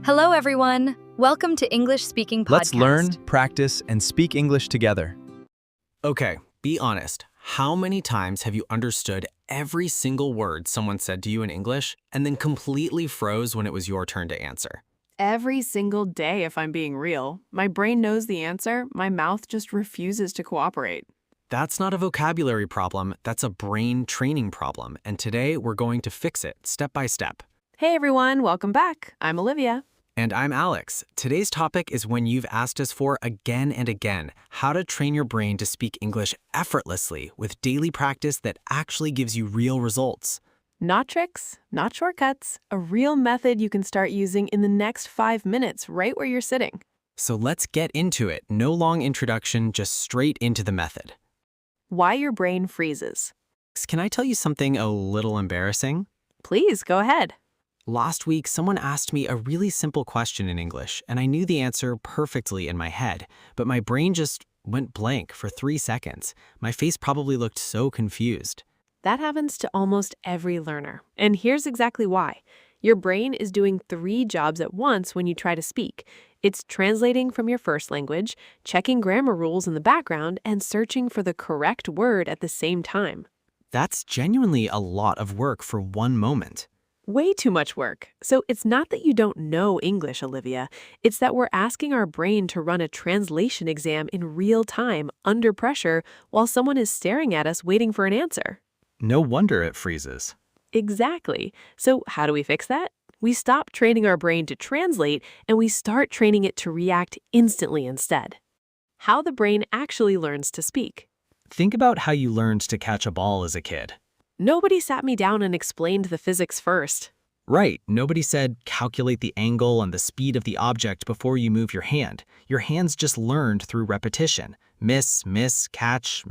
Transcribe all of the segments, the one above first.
Hello, everyone. Welcome to English Speaking Podcast. Let's learn, practice, and speak English together. Okay, be honest. How many times have you understood every single word someone said to you in English and then completely froze when it was your turn to answer? Every single day, if I'm being real. My brain knows the answer, my mouth just refuses to cooperate. That's not a vocabulary problem, that's a brain training problem, and today we're going to fix it step by step. Hey everyone, welcome back. I'm Olivia. And I'm Alex. Today's topic is one you've asked us for again and again, how to train your brain to speak English effortlessly with daily practice that actually gives you real results. Not tricks, not shortcuts, a real method you can start using in the next 5 minutes right where you're sitting. So let's get into it. No long introduction, just straight into the method. Why your brain freezes. Can I tell you something a little embarrassing? Please, go ahead. Last week, someone asked me a really simple question in English, and I knew the answer perfectly in my head, but my brain just went blank for 3 seconds. My face probably looked so confused. That happens to almost every learner. And here's exactly why. Your brain is doing 3 jobs at once when you try to speak. It's translating from your first language, checking grammar rules in the background, and searching for the correct word at the same time. That's genuinely a lot of work for one moment. Way too much work. So it's not that you don't know English, Olivia. It's that we're asking our brain to run a translation exam in real time, under pressure, while someone is staring at us waiting for an answer. No wonder it freezes. Exactly. So how do we fix that? We stop training our brain to translate and we start training it to react instantly instead. How the brain actually learns to speak. Think about how you learned to catch a ball as a kid. Nobody sat me down and explained the physics first. Right, nobody said calculate the angle and the speed of the object before you move your hand. Your hands just learned through repetition. Miss, catch,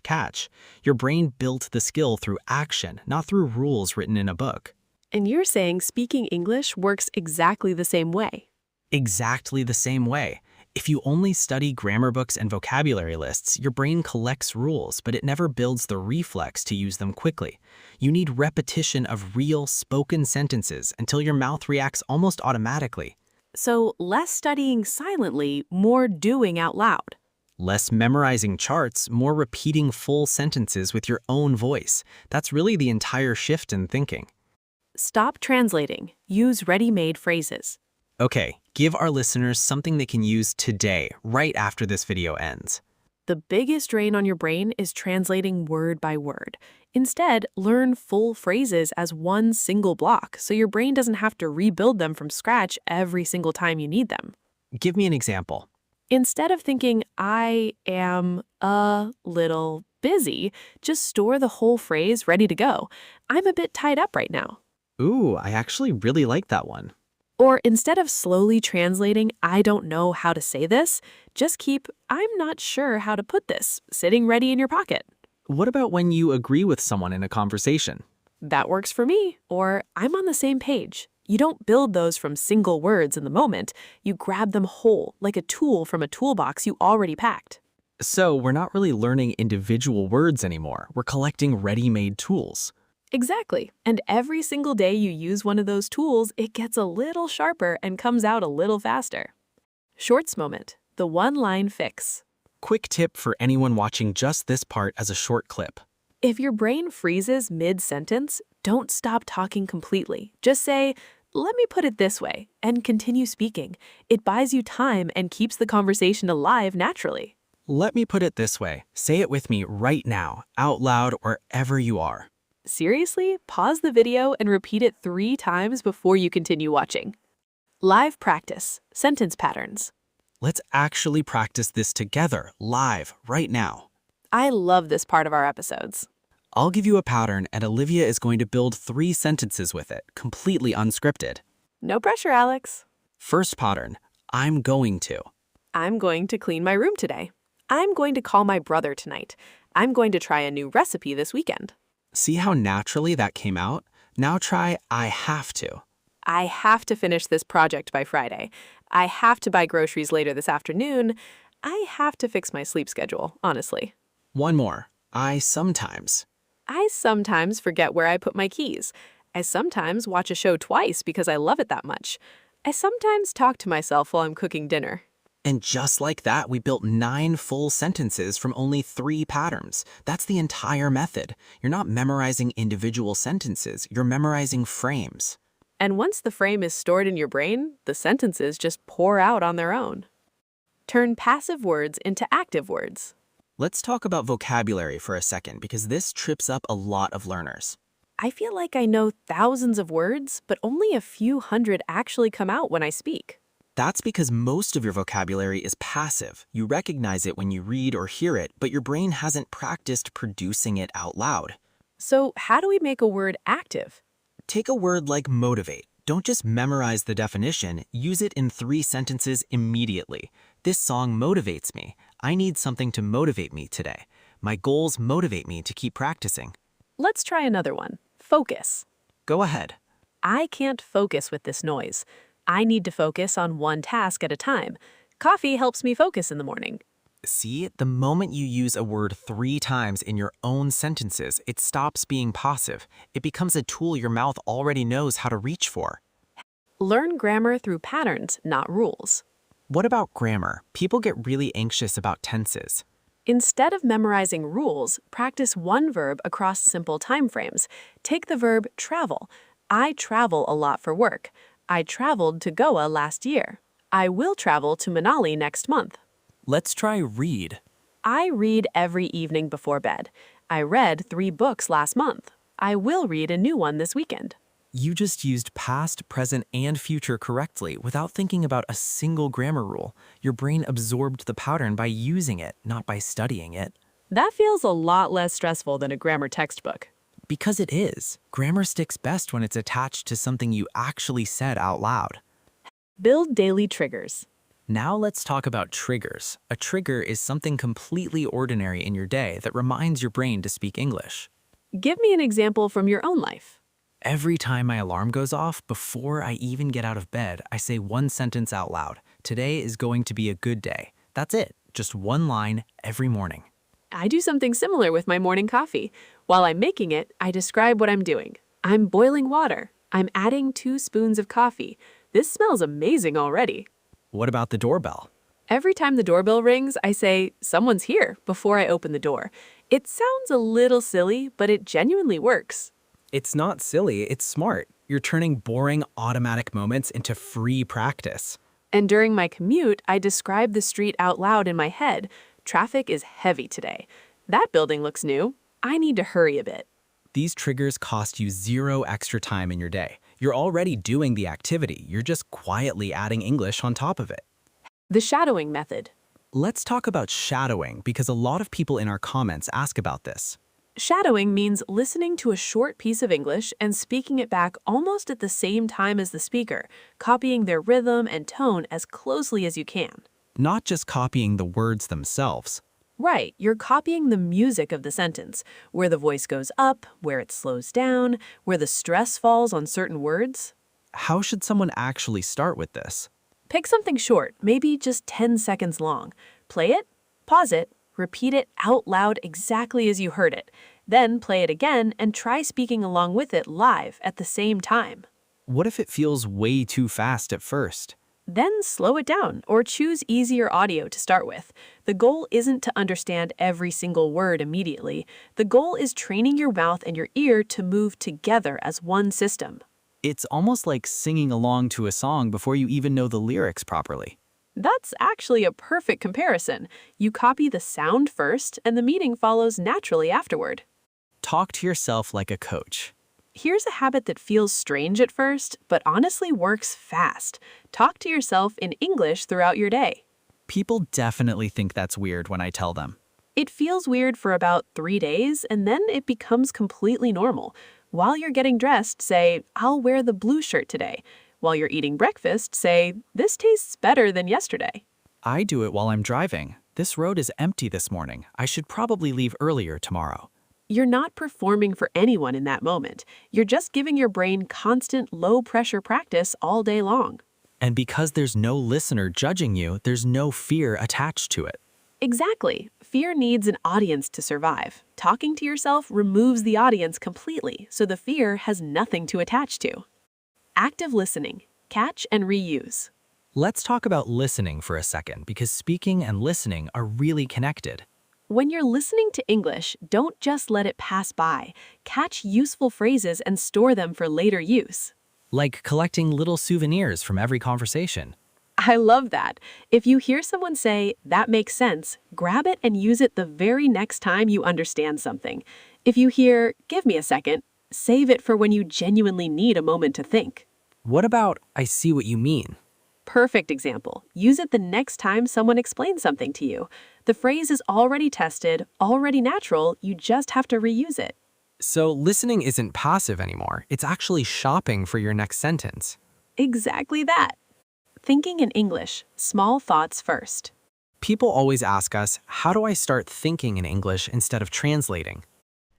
catch. Your brain built the skill through action, not through rules written in a book. And you're saying speaking English works exactly the same way. Exactly the same way. If you only study grammar books and vocabulary lists, your brain collects rules, but it never builds the reflex to use them quickly. You need repetition of real spoken sentences until your mouth reacts almost automatically. So less studying silently, more doing out loud. Less memorizing charts, more repeating full sentences with your own voice. That's really the entire shift in thinking. Stop translating. Use ready-made phrases. Okay, give our listeners something they can use today, right after this video ends. The biggest drain on your brain is translating word by word. Instead, learn full phrases as one single block so your brain doesn't have to rebuild them from scratch every single time you need them. Give me an example. Instead of thinking, I am a little busy, just store the whole phrase ready to go. I'm a bit tied up right now. Ooh, I actually really like that one. Or instead of slowly translating, I don't know how to say this, just keep, I'm not sure how to put this, sitting ready in your pocket. What about when you agree with someone in a conversation? That works for me. Or I'm on the same page. You don't build those from single words in the moment. You grab them whole, like a tool from a toolbox you already packed. So we're not really learning individual words anymore. We're collecting ready-made tools. Exactly. And every single day you use one of those tools, it gets a little sharper and comes out a little faster. Shorts moment, the one-line fix. Quick tip for anyone watching just this part as a short clip. If your brain freezes mid-sentence, don't stop talking completely. Just say, let me put it this way, and continue speaking. It buys you time and keeps the conversation alive naturally. Let me put it this way. Say it with me right now, out loud, wherever you are. Seriously, pause the video and repeat it 3 times before you continue watching. Live practice, sentence patterns. Let's actually practice this together, live, right now. I love this part of our episodes. I'll give you a pattern and Olivia is going to build 3 sentences with it, completely unscripted. No pressure, Alex. First pattern, I'm going to. I'm going to clean my room today. I'm going to call my brother tonight. I'm going to try a new recipe this weekend. See how naturally that came out? Now try I have to. I have to finish this project by Friday. I have to buy groceries later this afternoon. I have to fix my sleep schedule, honestly. One more. I sometimes. I sometimes forget where I put my keys. I sometimes watch a show twice because I love it that much. I sometimes talk to myself while I'm cooking dinner. And just like that, we built 9 full sentences from only 3 patterns. That's the entire method. You're not memorizing individual sentences, you're memorizing frames. And once the frame is stored in your brain, the sentences just pour out on their own. Turn passive words into active words. Let's talk about vocabulary for a second because this trips up a lot of learners. I feel like I know thousands of words, but only a few hundred actually come out when I speak. That's because most of your vocabulary is passive. You recognize it when you read or hear it, but your brain hasn't practiced producing it out loud. So how do we make a word active? Take a word like motivate. Don't just memorize the definition, use it in 3 sentences immediately. This song motivates me. I need something to motivate me today. My goals motivate me to keep practicing. Let's try another one. Focus. Go ahead. I can't focus with this noise. I need to focus on one task at a time. Coffee helps me focus in the morning. See, the moment you use a word 3 times in your own sentences, it stops being passive. It becomes a tool your mouth already knows how to reach for. Learn grammar through patterns, not rules. What about grammar? People get really anxious about tenses. Instead of memorizing rules, practice one verb across simple time frames. Take the verb travel. I travel a lot for work. I traveled to Goa last year. I will travel to Manali next month. Let's try read. I read every evening before bed. I read 3 books last month. I will read a new one this weekend. You just used past, present, and future correctly without thinking about a single grammar rule. Your brain absorbed the pattern by using it, not by studying it. That feels a lot less stressful than a grammar textbook. Because it is. Grammar sticks best when it's attached to something you actually said out loud. Build daily triggers. Now let's talk about triggers. A trigger is something completely ordinary in your day that reminds your brain to speak English. Give me an example from your own life. Every time my alarm goes off, before I even get out of bed, I say one sentence out loud. Today is going to be a good day. That's it. Just one line every morning. I do something similar with my morning coffee. While I'm making it, I describe what I'm doing. I'm boiling water. I'm adding 2 spoons of coffee. This smells amazing already. What about the doorbell? Every time the doorbell rings, I say, "Someone's here," before I open the door. It sounds a little silly, but it genuinely works. It's not silly, it's smart. You're turning boring automatic moments into free practice. And during my commute, I describe the street out loud in my head. Traffic is heavy today. That building looks new. I need to hurry a bit. These triggers cost you 0 extra time in your day. You're already doing the activity, you're just quietly adding English on top of it. The shadowing method. Let's talk about shadowing because a lot of people in our comments ask about this. Shadowing means listening to a short piece of English and speaking it back almost at the same time as the speaker, copying their rhythm and tone as closely as you can. Not just copying the words themselves. Right, you're copying the music of the sentence, where the voice goes up, where it slows down, where the stress falls on certain words. How should someone actually start with this? Pick something short, maybe just 10 seconds long. Play it, pause it, repeat it out loud exactly as you heard it. Then play it again and try speaking along with it live at the same time. What if it feels way too fast at first? Then slow it down or choose easier audio to start with. The goal isn't to understand every single word immediately. The goal is training your mouth and your ear to move together as one system. It's almost like singing along to a song before you even know the lyrics properly. That's actually a perfect comparison. You copy the sound first and the meaning follows naturally afterward. Talk to yourself like a coach. Here's a habit that feels strange at first, but honestly works fast. Talk to yourself in English throughout your day. People definitely think that's weird when I tell them. It feels weird for about 3 days, and then it becomes completely normal. While you're getting dressed, say, "I'll wear the blue shirt today." While you're eating breakfast, say, "This tastes better than yesterday." I do it while I'm driving. This road is empty this morning. I should probably leave earlier tomorrow. You're not performing for anyone in that moment. You're just giving your brain constant low-pressure practice all day long. And because there's no listener judging you, there's no fear attached to it. Exactly. Fear needs an audience to survive. Talking to yourself removes the audience completely, so the fear has nothing to attach to. Active listening. catch, and reuse. Let's talk about listening for a second, because speaking and listening are really connected. When you're listening to English, don't just let it pass by. Catch useful phrases and store them for later use. Like collecting little souvenirs from every conversation. I love that. If you hear someone say, "That makes sense," grab it and use it the very next time you understand something. If you hear, "Give me a second," save it for when you genuinely need a moment to think. What about "I see what you mean"? Perfect example. Use it the next time someone explains something to you. The phrase is already tested, already natural, you just have to reuse it. So listening isn't passive anymore. It's actually shopping for your next sentence. Exactly that. Thinking in English, small thoughts first. People always ask us, how do I start thinking in English instead of translating?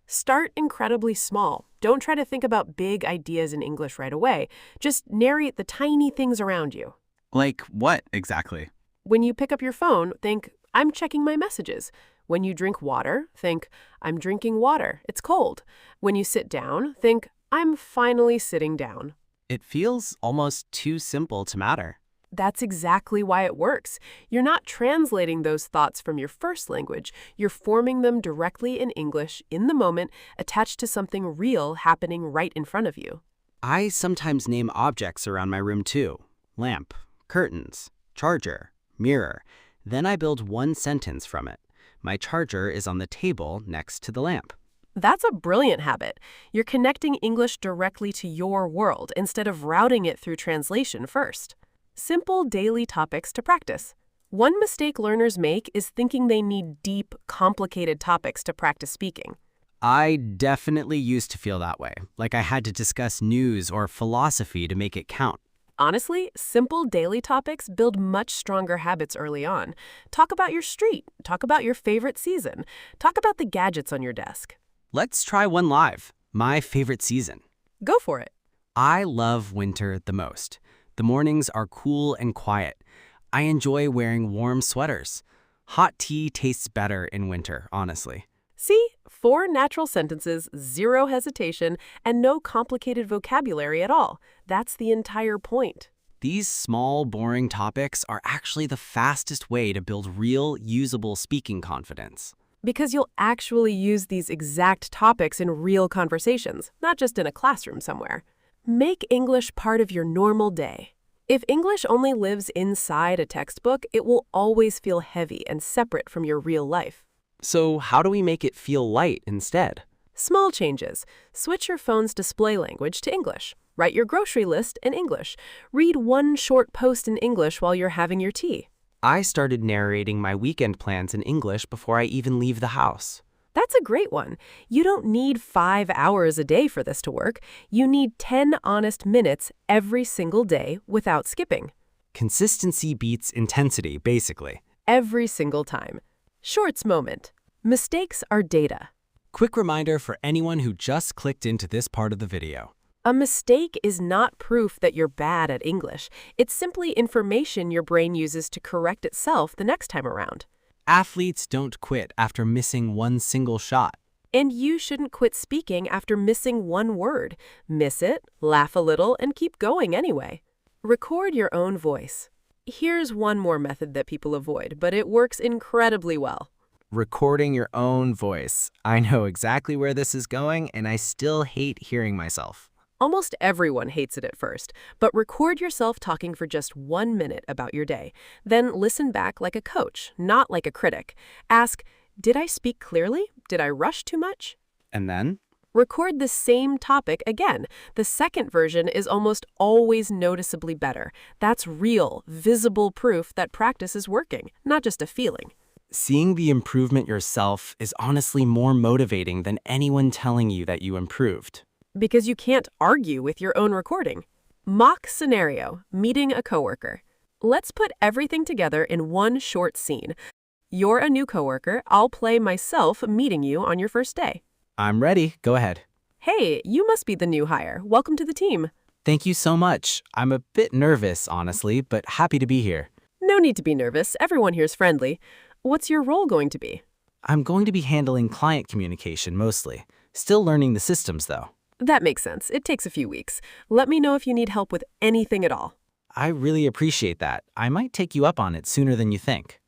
Start incredibly small. Don't try to think about big ideas in English right away. Just narrate the tiny things around you. Like what exactly? When you pick up your phone, think, "I'm checking my messages." When you drink water, think, "I'm drinking water. It's cold." When you sit down, think, "I'm finally sitting down." It feels almost too simple to matter. That's exactly why it works. You're not translating those thoughts from your first language. You're forming them directly in English, in the moment, attached to something real happening right in front of you. I sometimes name objects around my room too. Lamp, curtains, charger, mirror. Then I build one sentence from it. My charger is on the table next to the lamp. That's a brilliant habit. You're connecting English directly to your world instead of routing it through translation first. Simple daily topics to practice. One mistake learners make is thinking they need deep, complicated topics to practice speaking. I definitely used to feel that way, like I had to discuss news or philosophy to make it count. Honestly, simple daily topics build much stronger habits early on. Talk about your street. Talk about your favorite season. Talk about the gadgets on your desk. Let's try one live. My favorite season. Go for it. I love winter the most. The mornings are cool and quiet. I enjoy wearing warm sweaters. Hot tea tastes better in winter, honestly. See? 4 natural sentences, 0 hesitation, and no complicated vocabulary at all. That's the entire point. These small, boring topics are actually the fastest way to build real, usable speaking confidence. Because you'll actually use these exact topics in real conversations, not just in a classroom somewhere. Make English part of your normal day. If English only lives inside a textbook, it will always feel heavy and separate from your real life. So how do we make it feel light instead? Small changes. Switch your phone's display language to English. Write your grocery list in English. Read one short post in English while you're having your tea. I started narrating my weekend plans in English before I even leave the house. That's a great one. You don't need 5 hours a day for this to work. You need 10 honest minutes every single day without skipping. Consistency beats intensity, basically. Every single time. Shorts moment. Mistakes are data. Quick reminder for anyone who just clicked into this part of the video. A mistake is not proof that you're bad at English. It's simply information your brain uses to correct itself the next time around. Athletes don't quit after missing one single shot. And you shouldn't quit speaking after missing one word. Miss it, laugh a little, and keep going anyway. Record your own voice. Here's one more method that people avoid, but it works incredibly well. Recording your own voice. I know exactly where this is going, and I still hate hearing myself. Almost everyone hates it at first, but record yourself talking for just 1 minute about your day. Then listen back like a coach, not like a critic. Ask, did I speak clearly? Did I rush too much? And then? Record the same topic again. The second version is almost always noticeably better. That's real, visible proof that practice is working, not just a feeling. Seeing the improvement yourself is honestly more motivating than anyone telling you that you improved. Because you can't argue with your own recording. Mock scenario, meeting a coworker. Let's put everything together in one short scene. You're a new coworker. I'll play myself meeting you on your first day. I'm ready. Go ahead. Hey, you must be the new hire. Welcome to the team. Thank you so much. I'm a bit nervous, honestly, but happy to be here. No need to be nervous. Everyone here's friendly. What's your role going to be? I'm going to be handling client communication mostly. Still learning the systems, though. That makes sense. It takes a few weeks. Let me know if you need help with anything at all. I really appreciate that. I might take you up on it sooner than you think.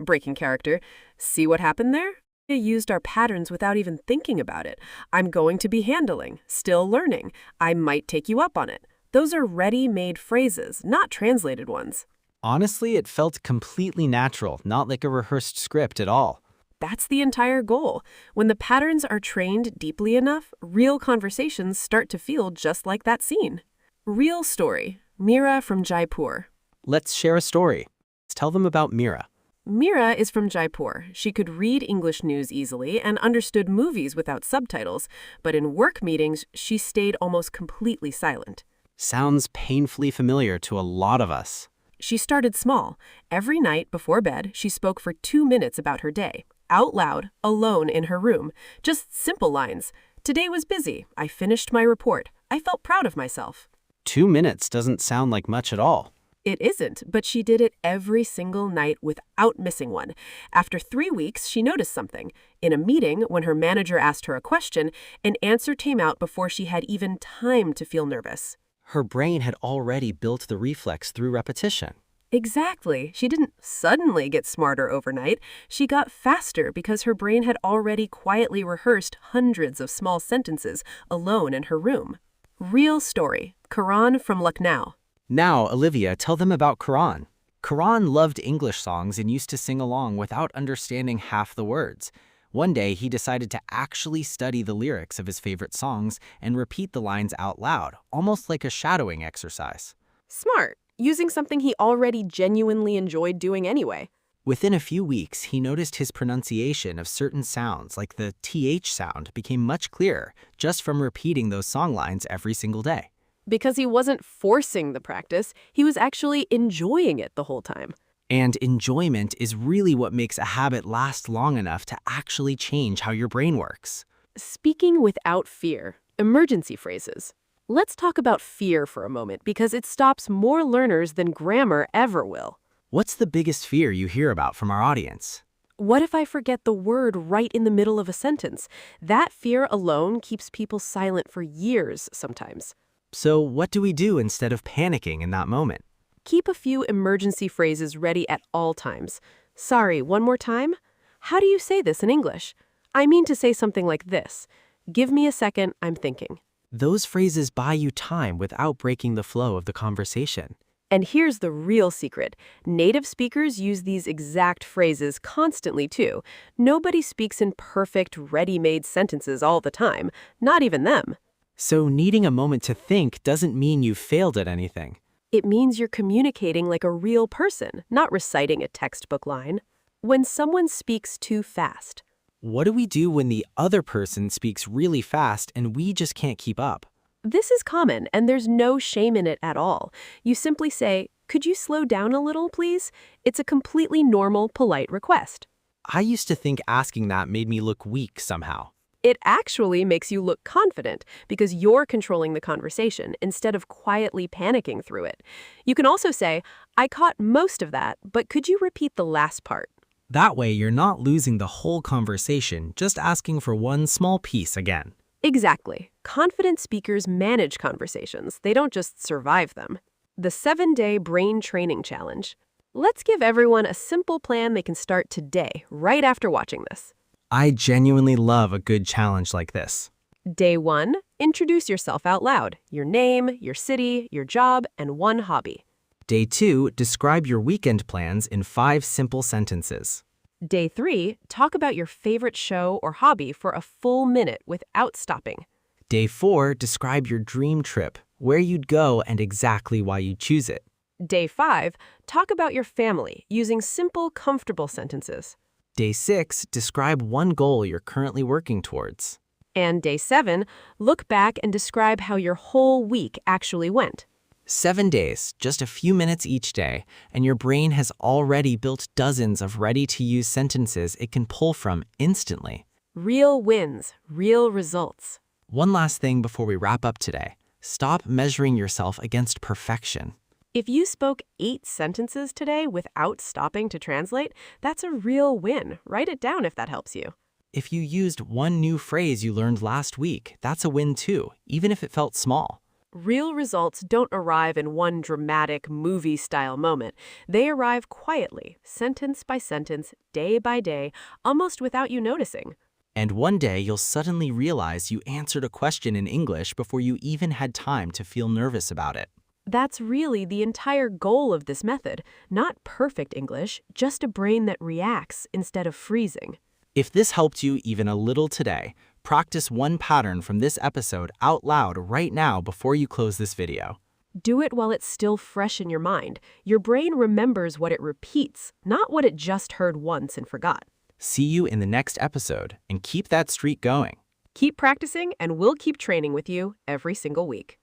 Breaking character. See what happened there? We used our patterns without even thinking about it. I'm going to be handling, still learning. I might take you up on it. Those are ready-made phrases, not translated ones. Honestly, it felt completely natural, not like a rehearsed script at all. That's the entire goal. When the patterns are trained deeply enough, real conversations start to feel just like that scene. Real story. Meera from Jaipur. Let's share a story. Let's tell them about Meera. Meera is from Jaipur. She could read English news easily and understood movies without subtitles, but in work meetings, she stayed almost completely silent. Sounds painfully familiar to a lot of us. She started small. Every night before bed, she spoke for 2 minutes about her day, out loud, alone in her room. Just simple lines. Today was busy. I finished my report. I felt proud of myself. 2 minutes doesn't sound like much at all. It isn't, but she did it every single night without missing one. After 3 weeks, she noticed something. In a meeting, when her manager asked her a question, an answer came out before she had even time to feel nervous. Her brain had already built the reflex through repetition. Exactly. She didn't suddenly get smarter overnight. She got faster because her brain had already quietly rehearsed hundreds of small sentences alone in her room. Real story. Karan from Lucknow. Now, Olivia, tell them about Karan. Karan loved English songs and used to sing along without understanding half the words. One day, he decided to actually study the lyrics of his favorite songs and repeat the lines out loud, almost like a shadowing exercise. Smart. Using something he already genuinely enjoyed doing anyway. Within a few weeks, he noticed his pronunciation of certain sounds, like the TH sound, became much clearer just from repeating those song lines every single day. Because he wasn't forcing the practice, he was actually enjoying it the whole time. And enjoyment is really what makes a habit last long enough to actually change how your brain works. Speaking without fear. Emergency phrases. Let's talk about fear for a moment because it stops more learners than grammar ever will. What's the biggest fear you hear about from our audience? What if I forget the word right in the middle of a sentence? That fear alone keeps people silent for years sometimes. So what do we do instead of panicking in that moment? Keep a few emergency phrases ready at all times. Sorry, one more time? How do you say this in English? I mean to say something like this. Give me a second, I'm thinking. Those phrases buy you time without breaking the flow of the conversation. And here's the real secret. Native speakers use these exact phrases constantly too. Nobody speaks in perfect, ready-made sentences all the time, not even them. So needing a moment to think doesn't mean you've failed at anything. It means you're communicating like a real person, not reciting a textbook line. When someone speaks too fast. What do we do when the other person speaks really fast and we just can't keep up? This is common, and there's no shame in it at all. You simply say, "Could you slow down a little, please?" It's a completely normal, polite request. I used to think asking that made me look weak somehow. It actually makes you look confident because you're controlling the conversation instead of quietly panicking through it. You can also say, "I caught most of that, but could you repeat the last part?" That way, you're not losing the whole conversation, just asking for one small piece again. Exactly. Confident speakers manage conversations. They don't just survive them. The 7-day brain training challenge. Let's give everyone a simple plan they can start today, right after watching this. I genuinely love a good challenge like this. Day 1, introduce yourself out loud. Your name, your city, your job, and one hobby. Day 2, describe your weekend plans in 5 simple sentences. Day 3, talk about your favorite show or hobby for a full minute without stopping. Day 4, describe your dream trip, where you'd go and exactly why you choose it. Day 5, talk about your family using simple, comfortable sentences. Day 6, describe one goal you're currently working towards. And Day 7, look back and describe how your whole week actually went. 7 days, just a few minutes each day, and your brain has already built dozens of ready-to-use sentences it can pull from instantly. Real wins, real results. One last thing before we wrap up today. Stop measuring yourself against perfection. If you spoke 8 sentences today without stopping to translate, that's a real win. Write it down if that helps you. If you used one new phrase you learned last week, that's a win too, even if it felt small. Real results don't arrive in one dramatic movie-style moment. They arrive quietly, sentence by sentence, day by day, almost without you noticing. And one day you'll suddenly realize you answered a question in English before you even had time to feel nervous about it. That's really the entire goal of this method. Not perfect English, just a brain that reacts instead of freezing. If this helped you even a little today, practice one pattern from this episode out loud right now before you close this video. Do it while it's still fresh in your mind. Your brain remembers what it repeats, not what it just heard once and forgot. See you in the next episode, and keep that streak going. Keep practicing, and we'll keep training with you every single week.